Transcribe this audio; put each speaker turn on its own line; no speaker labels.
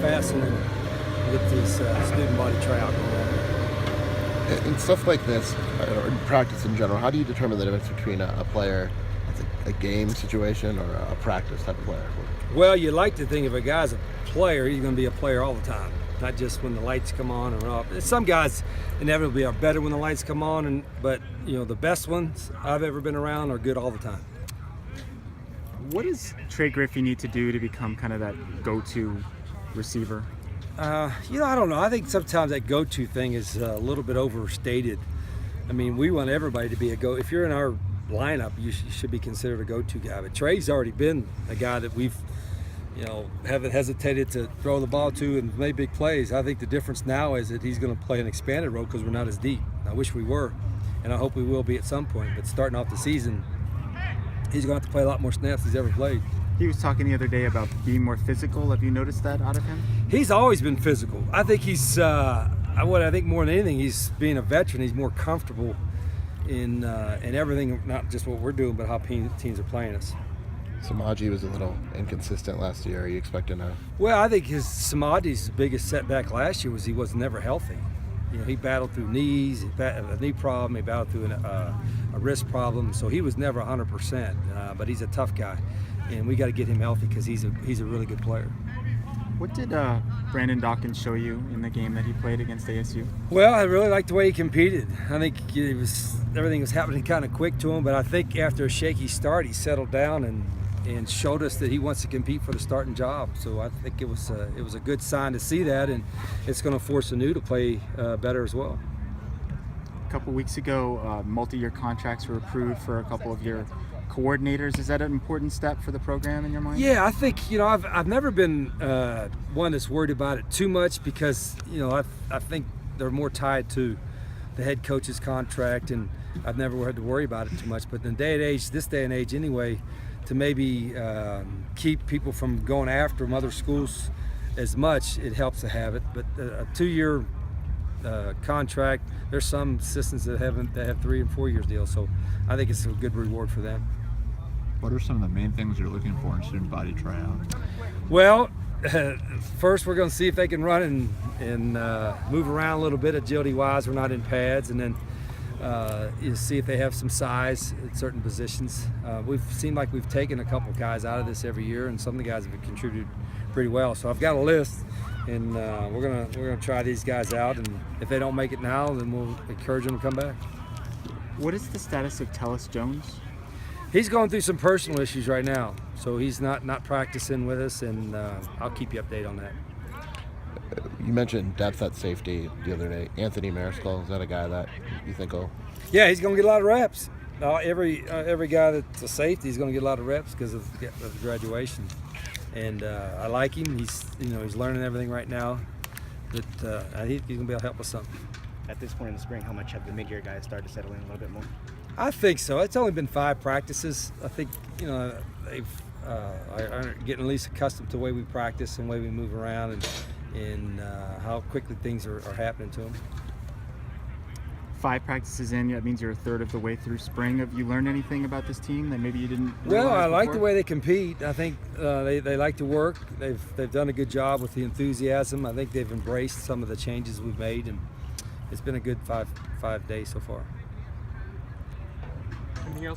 fast and then get this student body tryout going on.
In stuff like this, or in practice in general, how do you determine the difference between a player that's a game situation or a practice type of player?
Well, you like to think if a guy's a player, he's going to be a player all the time, not just when the lights come on or off. Some guys inevitably are better when the lights come on, but the best ones I've ever been around are good all the time.
What does Trey Griffey need to do to become kind of that go-to receiver?
I don't know. I think sometimes that go-to thing is a little bit overstated. I mean, we want everybody to be a go. If you're in our lineup, you should be considered a go-to guy. But Trey's already been a guy that we've, haven't hesitated to throw the ball to and make big plays. I think the difference now is that he's going to play an expanded role because we're not as deep. I wish we were, and I hope we will be at some point. But starting off the season, he's going to have to play a lot more snaps than he's ever played.
He was talking the other day about being more physical. Have you noticed that out of him?
He's always been physical. I think he's, I think more than anything, he's being a veteran. He's more comfortable in everything, not just what we're doing, but how teams are playing us.
Samaji was a little inconsistent last year. Are you expecting a?
Well, I think Samaji's biggest setback last year was he was never healthy. He battled through knees, a knee problem, he battled through a wrist problem, so he was never 100%. But he's a tough guy, and we got to get him healthy because he's a really good player.
What did Brandon Dawkins show you in the game that he played against ASU?
Well, I really liked the way he competed. I think everything was happening kind of quick to him, but I think after a shaky start, he settled down and showed us that he wants to compete for the starting job. So I think it was a good sign to see that, and it's going to force Anu to play better as well.
A couple weeks ago, multi-year contracts were approved for a couple of your coordinators. Is that an important step for the program in your mind?
Yeah, I think I've never been one that's worried about it too much because I think they're more tied to the head coach's contract, and I've never had to worry about it too much. But in this day and age anyway, to maybe keep people from going after them, other schools as much, it helps to have it. But a 2-year contract, there's some assistants that have 3 and 4 years deals, so I think it's a good reward for them.
What are some of the main things you're looking for in student body tryout?
Well, first we're going to see if they can run and move around a little bit agility-wise. We're not in pads, and then you see if they have some size at certain positions. We've seemed like we've taken a couple guys out of this every year, and some of the guys have contributed pretty well. So I've got a list, and we're gonna try these guys out, and if they don't make it now, then we'll encourage them to come back.
What is the status of Tellis Jones?
He's going through some personal issues right now, so he's not practicing with us, and I'll keep you updated on that.
You mentioned depth at safety the other day. Anthony Mariscal, is that a guy that you think will?
Yeah, he's going to get a lot of reps. Every guy that's a safety is going to get a lot of reps because of graduation, and I like him. He's learning everything right now, but I think he's going to be able to help us some.
At this point in the spring, how much have the mid-year guys started to settle in a little bit more?
I think so. It's only been 5 practices. I think they've are getting at least accustomed to the way we practice and the way we move around, and how quickly things are happening to them.
5 practices in, that means you're a third of the way through spring. Have you learned anything about this team that maybe you didn't realize
Well, I like
before?
the way they compete. I think they like to work. They've done a good job with the enthusiasm. I think they've embraced some of the changes we've made, and it's been a good five days so far.
Anything else?